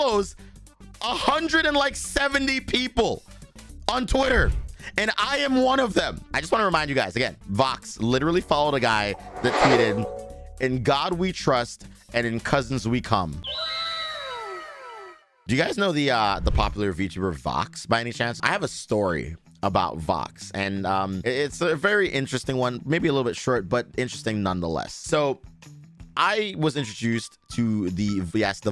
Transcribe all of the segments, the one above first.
follows 170 people on Twitter, and I am one of them. I just want to remind you guys again, Vox literally followed a guy that tweeted, "In God we trust, and in cousins we come." Do you guys know the popular VTuber Vox by any chance? I have a story about Vox, and it's a very interesting one, maybe a little bit short, but interesting nonetheless. So I was introduced to the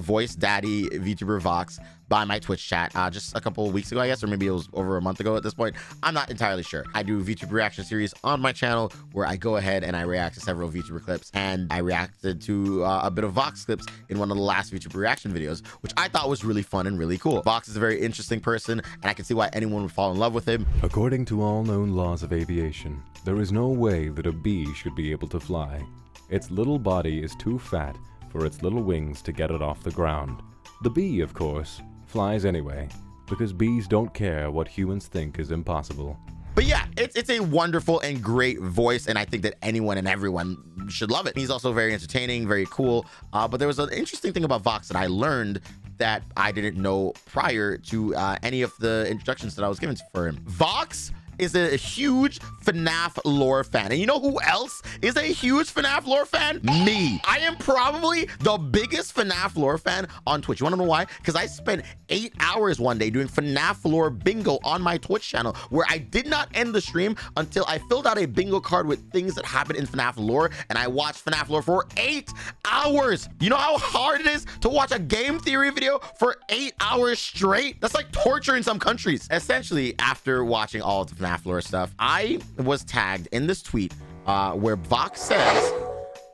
voice daddy VTuber Vox by my Twitch chat just a couple of weeks ago, I guess, or maybe it was over a month ago at this point. I'm not entirely sure. I do VTuber reaction series on my channel where I go ahead and I react to several VTuber clips, and I reacted to a bit of Vox clips in one of the last VTuber reaction videos, which I thought was really fun and really cool. Vox is a very interesting person, and I can see why anyone would fall in love with him. According to all known laws of aviation, there is no way that a bee should be able to fly. Its little body is too fat for its little wings to get it off the ground. The bee, of course, flies anyway, because bees don't care what humans think is impossible. But yeah, it's a wonderful and great voice, and I think that anyone and everyone should love it. He's also very entertaining, very cool. But there was an interesting thing about Vox that I learned that I didn't know prior to any of the introductions that I was given for him. Vox is a huge FNAF lore fan. And you know who else is a huge FNAF lore fan? Me. I am probably the biggest FNAF lore fan on Twitch. You wanna know why? Because I spent 8 hours one day doing FNAF lore bingo on my Twitch channel, where I did not end the stream until I filled out a bingo card with things that happen in FNAF lore, and I watched FNAF lore for 8 hours. You know how hard it is to watch a game theory video for 8 hours straight? That's like torture in some countries. Essentially, after watching all of the FNAF lore stuff, I was tagged in this tweet where Vox says,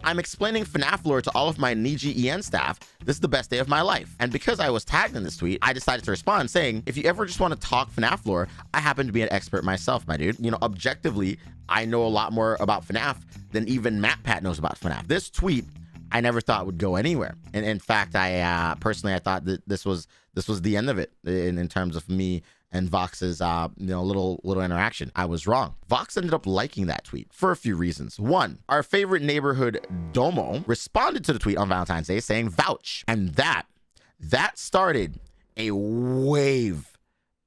"I'm explaining FNAF lore to all of my NIJISANJI EN staff. This is the best day of my life." And because I was tagged in this tweet, I decided to respond saying, "If you ever just want to talk FNAF lore, I happen to be an expert myself, my dude. You know, objectively, I know a lot more about FNAF than even MatPat knows about FNAF." This tweet I never thought would go anywhere. And in fact, I personally, I thought that this was the end of it in terms of me and Vox's little interaction. I was wrong. Vox ended up liking that tweet for a few reasons. One, our favorite neighborhood Domo responded to the tweet on Valentine's Day saying vouch, and that started a wave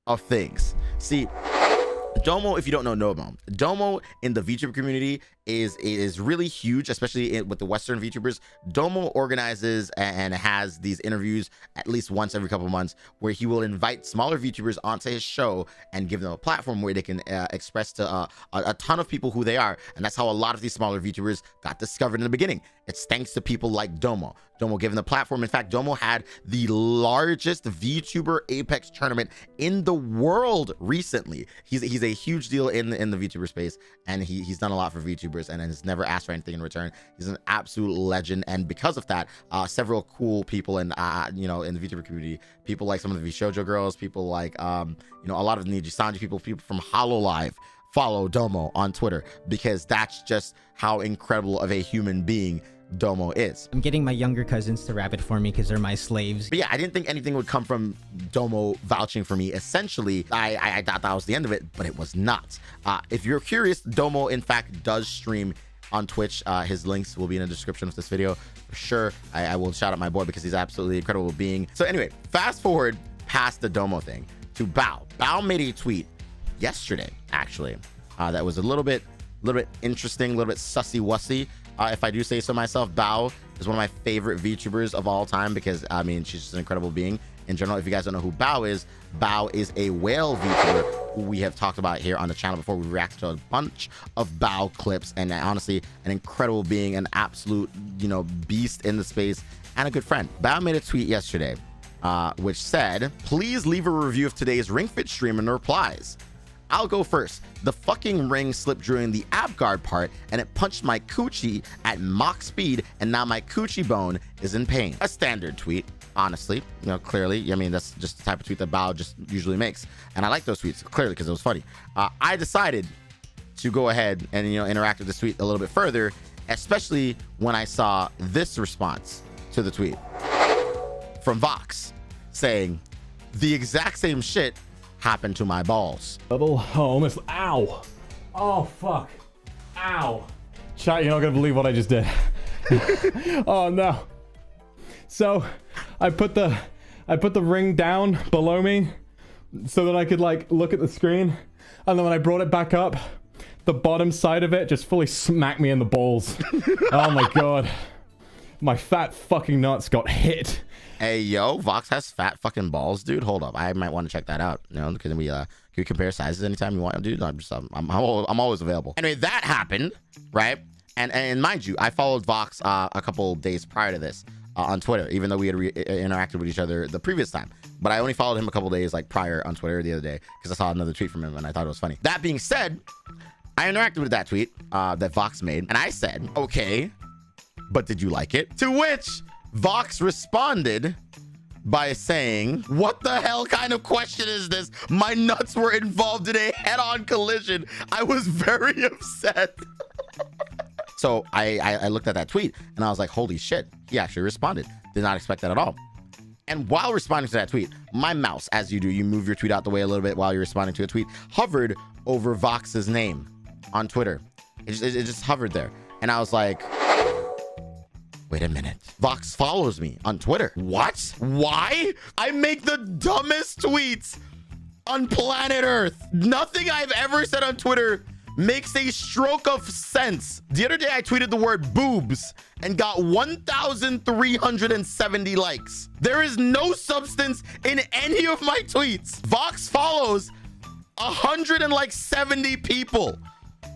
of things. See, Domo, if you don't know Domo in the VTuber community is really huge, especially with the Western VTubers. Domo organizes and has these interviews at least once every couple of months, where he will invite smaller VTubers onto his show and give them a platform where they can express to a ton of people who they are. And that's how a lot of these smaller VTubers got discovered in the beginning. It's thanks to people like Domo. Domo giving the platform. In fact, Domo had the largest VTuber Apex tournament in the world recently. He's a huge deal in the VTuber space, and he's done a lot for VTubers and has never asked for anything in return. He's an absolute legend, and because of that, several cool people in in the VTuber community, people like some of the VShojo girls, people like a lot of the NIJISANJI people from HoloLive follow Domo on Twitter, because that's just how incredible of a human being Domo is. I'm getting my younger cousins to rap it for me because they're my slaves. But yeah, I didn't think anything would come from Domo vouching for me. Essentially, I thought that was the end of it, but it was not. If you're curious, Domo in fact does stream on Twitch. His links will be in the description of this video for sure. I will shout out my boy because he's absolutely incredible being. So anyway, fast forward past the Domo thing to Bao. Bao made a tweet yesterday, actually, that was a little bit interesting, a little bit sussy-wussy. If I do say so myself. Bao is one of my favorite VTubers of all time, because I mean, she's just an incredible being in general. If you guys don't know who Bao is a whale VTuber who we have talked about here on the channel before. We reacted to a bunch of Bao clips, and honestly, an incredible being, an absolute beast in the space, and a good friend. Bao made a tweet yesterday which said, "Please leave a review of today's Ring Fit stream," and replies, "I'll go first. The fucking ring slipped during the ab guard part, and it punched my coochie at Mach speed, and now my coochie bone is in pain." A standard tweet, honestly. Clearly, I mean, that's just the type of tweet that Bao just usually makes, and I like those tweets clearly because it was funny. I decided to go ahead and interact with this tweet a little bit further, especially when I saw this response to the tweet from Vox saying, "The exact same shit happened to my balls." Oh, almost. Ow. Oh, fuck. Ow. Chat, you're not gonna believe what I just did. Oh no. So I put the I put the ring down below me so that I could like look at the screen, and then when I brought it back up, the bottom side of it just fully smacked me in the balls. Oh my god. My fat fucking nuts got hit. Hey, yo, Vox has fat fucking balls, dude. Hold up. I might want to check that out. You know, can we compare sizes anytime you want, dude? I'm always available. Anyway, that happened, right? And mind you, I followed Vox a couple days prior to this on Twitter, even though we had interacted with each other the previous time. But I only followed him a couple days like prior on Twitter the other day because I saw another tweet from him and I thought it was funny. That being said, I interacted with that tweet that Vox made, and I said, okay, but did you like it? To which Vox responded by saying, what the hell kind of question is this? My nuts were involved in a head-on collision. I was very upset. So I looked at that tweet and I was like, holy shit, he actually responded. Did not expect that at all. And while responding to that tweet, my mouse, as you do, you move your tweet out the way a little bit while you're responding to a tweet, hovered over Vox's name on Twitter. It just hovered there. And I was like, wait a minute. Vox follows me on Twitter. What? Why? I make the dumbest tweets on planet Earth. Nothing I've ever said on Twitter makes a stroke of sense. The other day I tweeted the word boobs and got 1,370 likes. There is no substance in any of my tweets. Vox follows 170 people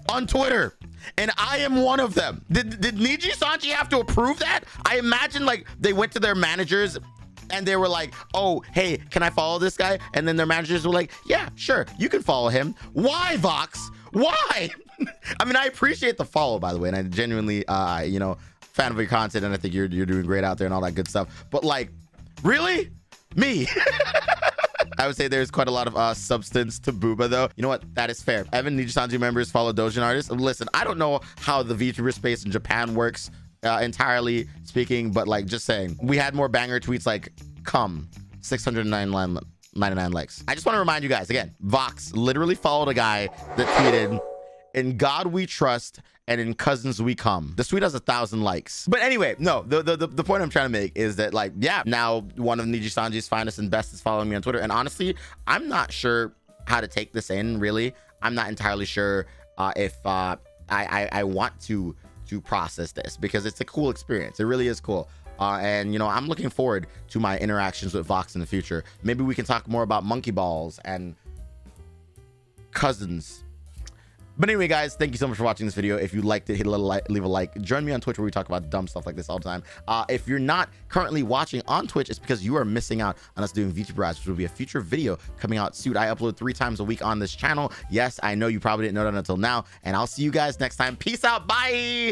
on Twitter, and I am one of them. Did NIJISANJI have to approve that? I imagine like they went to their managers and they were like, oh, hey, can I follow this guy? And then their managers were like, yeah, sure, you can follow him. Why, Vox? Why? I mean, I appreciate the follow, by the way, and I genuinely, you know, fan of your content, and I think you're doing great out there and all that good stuff. But like, really? Me? I would say there's quite a lot of substance to Booba, though. You know what? That is fair. Evan, NIJISANJI members follow Dojin artists. Listen, I don't know how the VTuber space in Japan works, entirely speaking, but like, just saying, we had more banger tweets like, come, 699 likes. I just want to remind you guys, again, Vox literally followed a guy that tweeted, in God we trust, and in cousins we come. This tweet has 1,000 likes. But anyway, no, the point I'm trying to make is that, like, yeah, now one of NIJISANJI's finest and best is following me on Twitter. And honestly, I'm not sure how to take this in, really. I'm not entirely sure if I want to process this, because it's a cool experience. It really is cool. And, you know, I'm looking forward to my interactions with Vox in the future. Maybe we can talk more about monkey balls and cousins. But anyway, guys, thank you so much for watching this video. If you liked it, hit a little like, leave a like. Join me on Twitch where we talk about dumb stuff like this all the time. If you're not currently watching on Twitch, it's because you are missing out on us doing VTuber Rise, which will be a future video coming out soon. I upload 3 times a week on this channel. Yes, I know you probably didn't know that until now. And I'll see you guys next time. Peace out. Bye.